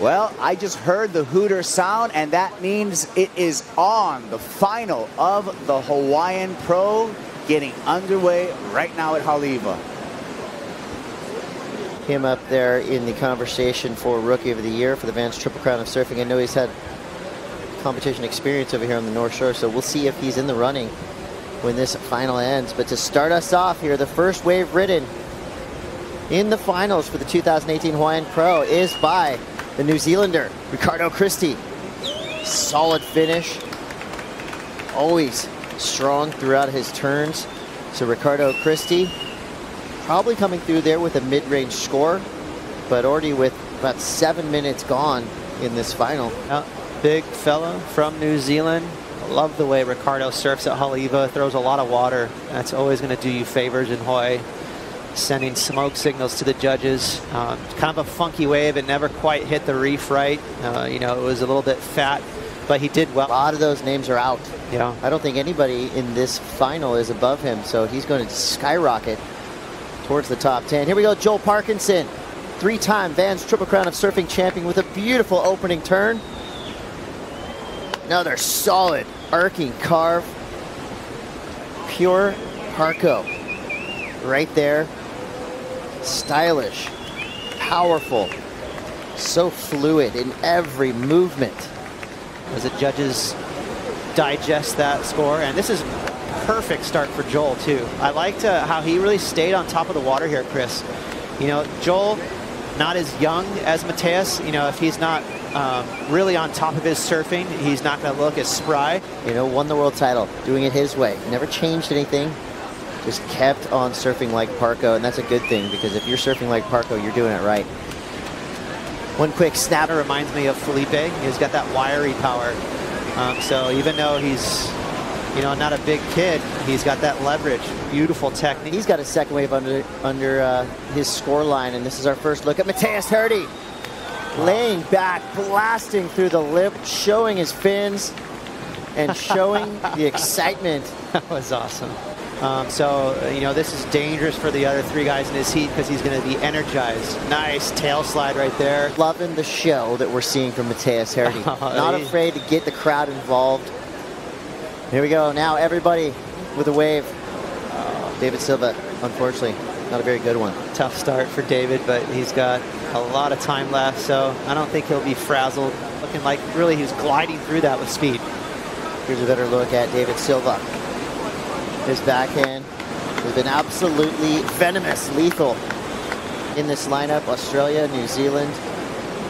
Well, I just heard the Hooter sound, and that means it is on. The final of the Hawaiian Pro getting underway right now at Haleiwa. Him up there in the conversation for Rookie of the Year for the Vans Triple Crown of Surfing. I know he's had competition experience over here on the North Shore, so we'll see if he's in the running when this final ends. But to start us off here, the first wave ridden in the finals for the 2018 Hawaiian Pro is by the New Zealander, Ricardo Christie. Solid finish. Always strong throughout his turns. So Ricardo Christie probably coming through there with a mid-range score, but already with about 7 minutes gone in this final. Big fella from New Zealand. I love the way Ricardo surfs at Haleiwa, throws a lot of water. That's always going to do you favors in Hawaii. Sending smoke signals to the judges. Kind of a funky wave. It never quite hit the reef right. You know, it was a little bit fat, but he did well. A lot of those names are out. Yeah. I don't think anybody in this final is above him, so he's going to skyrocket towards the top 10. Here we go, J.Parkinson, 3-time Vans Triple Crown of Surfing champion with a beautiful opening turn. Another solid arcing carve. Pure Parko right there. Stylish, powerful, so fluid in every movement. As the judges digest that score, and this is perfect start for Joel too. I liked how he really stayed on top of the water here, Chris. You know, Joel, not as young as Mateus. You know, if he's not really on top of his surfing, he's not going to look as spry. You know, won the world title, doing it his way. Never changed anything. Just kept on surfing like Parko, and that's a good thing, because if you're surfing like Parko, you're doing it right. One quick snap. It reminds me of Felipe. He's got that wiry power. So even though he's, you know, not a big kid, he's got that leverage. Beautiful technique. He's got a second wave under his score line, and this is our first look at M.Herdy. Laying back, blasting through the lip, showing his fins, and showing the excitement. That was awesome. So, you know, this is dangerous for the other 3 guys in his heat because he's going to be energized. Nice tail slide right there. Loving the show that we're seeing from M.Herdy. Not afraid to get the crowd involved. Here we go. Now everybody with a wave. D.Silva, unfortunately, not a very good one. Tough start for David, but he's got a lot of time left, so I don't think he'll be frazzled. Looking like really he's gliding through that with speed. Here's a better look at D.Silva. His backhand has been absolutely venomous, lethal in this lineup. Australia, New Zealand,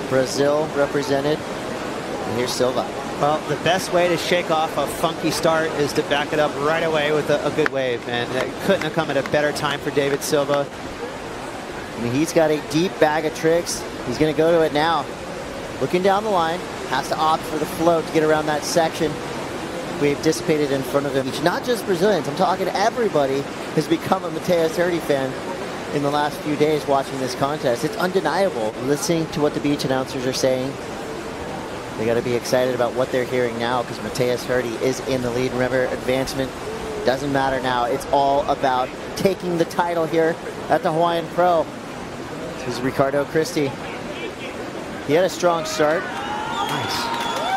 Brazil represented. And here's Silva. Well, the best way to shake off a funky start is to back it up right away with a good wave. And that couldn't have come at a better time for D.Silva. I mean, he's got a deep bag of tricks. He's going to go to it now. Looking down the line, has to opt for the float to get around that section. Wave dissipated in front of him. Not just Brazilians, I'm talking everybody has become a M.Herdy fan in the last few days watching this contest. It's undeniable. Listening to what the beach announcers are saying, they got to be excited about what they're hearing now, because M.Herdy is in the lead. Remember, advancement doesn't matter now. It's all about taking the title here at the Hawaiian Pro. This is Ricardo Christie. He had a strong start. Nice.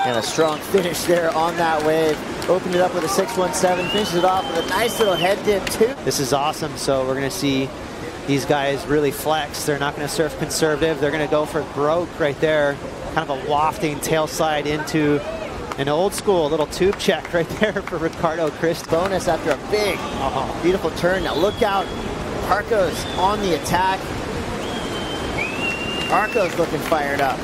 And a strong finish there on that wave. Opened it up with a 617, finishes it off with a nice little head dip too. This is awesome. So we're going to see these guys really flex. They're not going to surf conservative. They're going to go for broke right there. Kind of a wafting tail slide into an old school little tube check right there for Ricardo Christie. Bonus after a big, beautiful turn. Now look out. Parko's on the attack. Parko's looking fired up.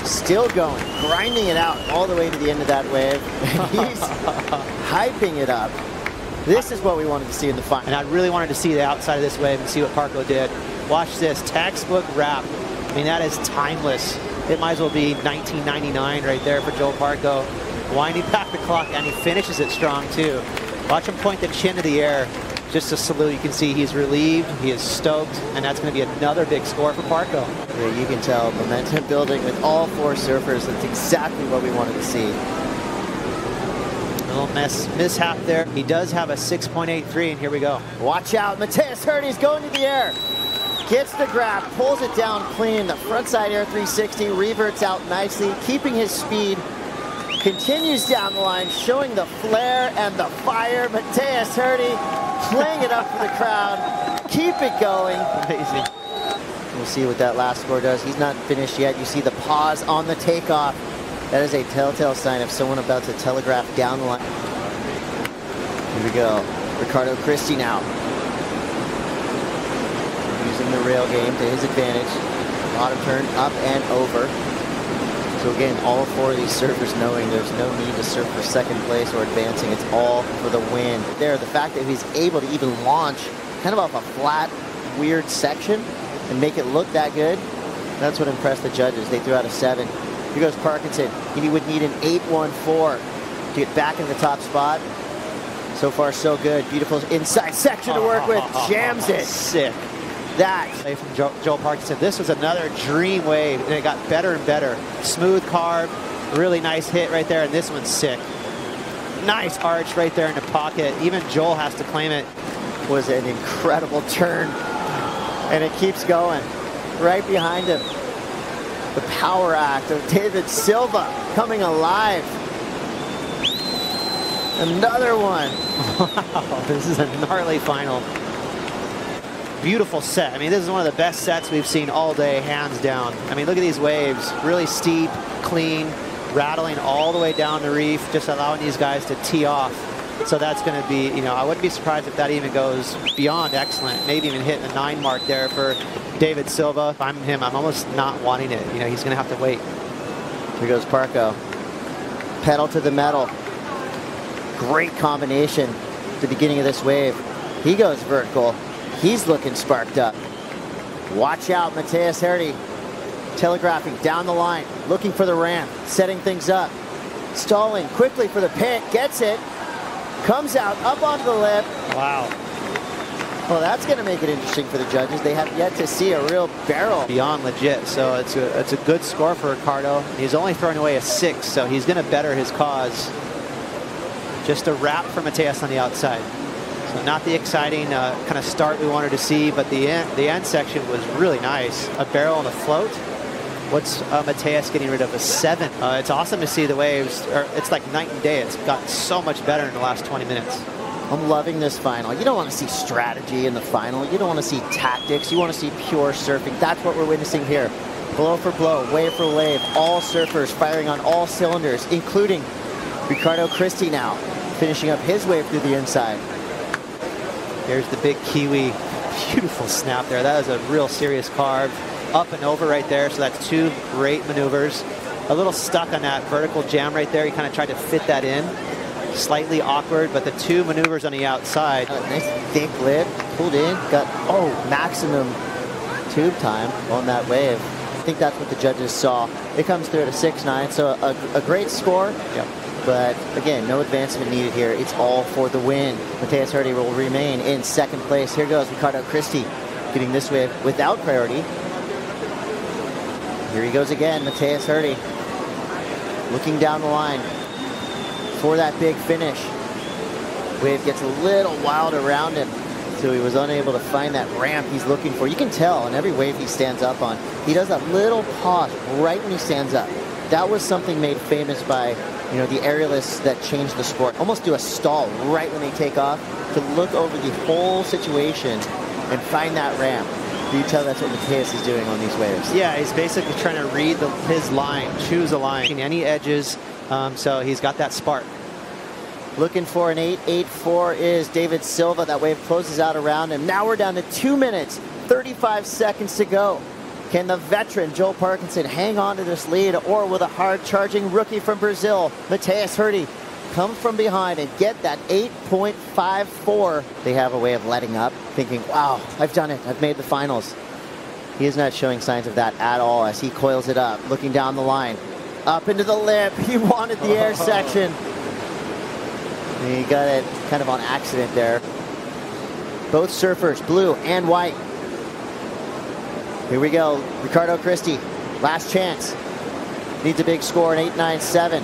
Still going, grinding it out all the way to the end of that wave. He's hyping it up. This is what we wanted to see in the final. And I really wanted to see the outside of this wave and see what Parko did. Watch this, textbook wrap. I mean, that is timeless. It might as well be 1999 right there for Joel Parko. Winding back the clock, and he finishes it strong too. Watch him point the chin to the air. Just a salute. You can see he's relieved, he is stoked, and that's going to be another big score for Parko. Yeah, you can tell momentum building with all 4 surfers. That's exactly what we wanted to see. A little mishap there. He does have a 6.83, and here we go. Watch out, M.Herdy's going to the air. Gets the grab, pulls it down clean. The frontside air 360 reverts out nicely, keeping his speed. Continues down the line, showing the flair and the fire. M.Herdy playing it up for the crowd. Keep it going. Amazing. We'll see what that last score does. He's not finished yet. You see the pause on the takeoff. That is a telltale sign of someone about to telegraph down the line. Here we go. Ricardo Christie now. Using the rail game to his advantage. Bottom turn up and over. So again, all four of these surfers knowing there's no need to surf for second place or advancing. It's all for the win. There, the fact that he's able to even launch kind of off a flat, weird section and make it look that good, that's what impressed the judges. They threw out a 7. Here goes Parkinson. He would need an 8.14 to get back in the top spot. So far, so good. Beautiful inside section to work with. Jams it. Sick. That. From Joe Parkinson. This was another dream wave, and it got better and better. Smooth carve, really nice hit right there, and this one's sick. Nice arch right there in the pocket. Even Joel has to claim it. Was an incredible turn, and it keeps going. Right behind him, the power act of D.Silva coming alive. Another one. Wow, this is a gnarly final. Beautiful set. I mean, this is one of the best sets we've seen all day, hands down. I mean, look at these waves. Really steep, clean, rattling all the way down the reef, just allowing these guys to tee off. So that's going to be, you know, I wouldn't be surprised if that even goes beyond excellent. Maybe even hit the 9 mark there for D.Silva. If I'm him, I'm almost not wanting it. You know, he's going to have to wait. Here goes Parko. Pedal to the metal. Great combination at the beginning of this wave. He goes vertical. He's looking sparked up. Watch out, M.Herdy. Telegraphing down the line, looking for the ramp, setting things up. Stalling quickly for the pit, gets it. Comes out, up onto the lip. Wow. Well, that's going to make it interesting for the judges. They have yet to see a real barrel. Beyond legit, so it's a good score for Ricardo. He's only throwing away a 6, so he's going to better his cause. Just a wrap for Mateus on the outside. So not the exciting kind of start we wanted to see, but the end section was really nice. A barrel on a float. What's Mateus getting rid of? A 7. It's awesome to see the waves. It's like night and day. It's gotten so much better in the last 20 minutes. I'm loving this final. You don't want to see strategy in the final. You don't want to see tactics. You want to see pure surfing. That's what we're witnessing here. Blow for blow, wave for wave. All surfers firing on all cylinders, including Ricardo Christie now, finishing up his wave through the inside. There's the big Kiwi. Beautiful snap there. That is a real serious carve. Up and over right there. So that's 2 great maneuvers. A little stuck on that vertical jam right there. He kind of tried to fit that in. Slightly awkward, but the 2 maneuvers on the outside. Nice thick lip, pulled in, got maximum tube time on that wave. I think that's what the judges saw. It comes through at a 6.9, so a great score. Yep. But again, no advancement needed here. It's all for the win. M.Herdy will remain in second place. Here goes Ricardo Christie getting this wave without priority. Here he goes again, M.Herdy. Looking down the line for that big finish. Wave gets a little wild around him, so he was unable to find that ramp he's looking for. You can tell on every wave he stands up on, he does that little pause right when he stands up. That was something made famous by, you know, the aerialists that changed the sport. Almost do a stall right when they take off to look over the whole situation and find that ramp. You tell that's what Mateus is doing on these waves. Yeah, he's basically trying to read his line, choose a line. Any edges, so he's got that spark. Looking for an 8.84 is D.Silva. That wave closes out around him. Now we're down to 2 minutes, 35 seconds to go. Can the veteran Joe Parkinson hang on to this lead, or will the hard-charging rookie from Brazil, M.Herdy, come from behind and get that 8.54? They have a way of letting up, thinking, wow, I've done it. I've made the finals. He is not showing signs of that at all as he coils it up, looking down the line. Up into the lip. He wanted the air section. He got it kind of on accident there. Both surfers, blue and white. Here we go, Ricardo Christie, last chance. Needs a big score, an 8.97.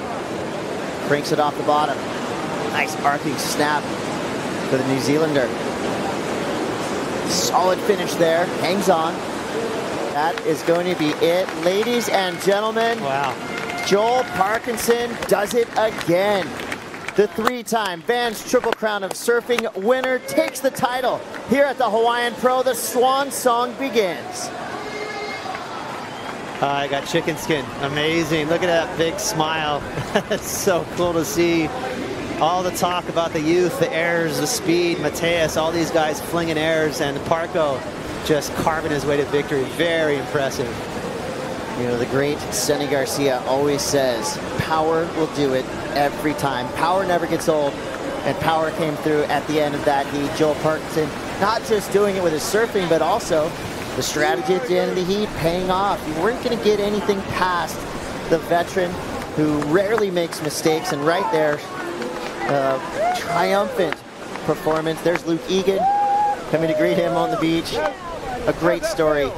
Cranks it off the bottom. Nice arcing snap for the New Zealander. Solid finish there, hangs on. That is going to be it. Ladies and gentlemen, wow. Joel Parkinson does it again. The three-time Vans Triple Crown of Surfing winner takes the title. Here at the Hawaiian Pro, the swan song begins. I got chicken skin. Amazing. Look at that big smile. It's so cool to see. All the talk about the youth, the airs, the speed, Mateus, all these guys flinging airs, and Parko just carving his way to victory. Very impressive. You know, the great Sonny Garcia always says, power will do it every time. Power never gets old, and power came through at the end of that heat. Joel Parkinson not just doing it with his surfing, but also the strategy at the end of the heat paying off. You weren't going to get anything past the veteran who rarely makes mistakes, and right there, triumphant performance. There's Luke Egan coming to greet him on the beach. A great story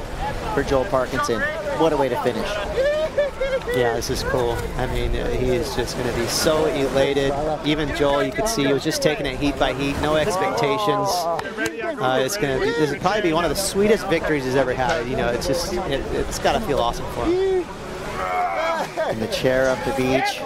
for Joel Parkinson. What a way to finish. Yeah, this is cool. I mean, he is just going to be so elated. Even Joel, you could see, he was just taking it heat by heat, no expectations. This will probably be one of the sweetest victories he's ever had. You know, it's just, it's got to feel awesome for him. In the chair up the beach.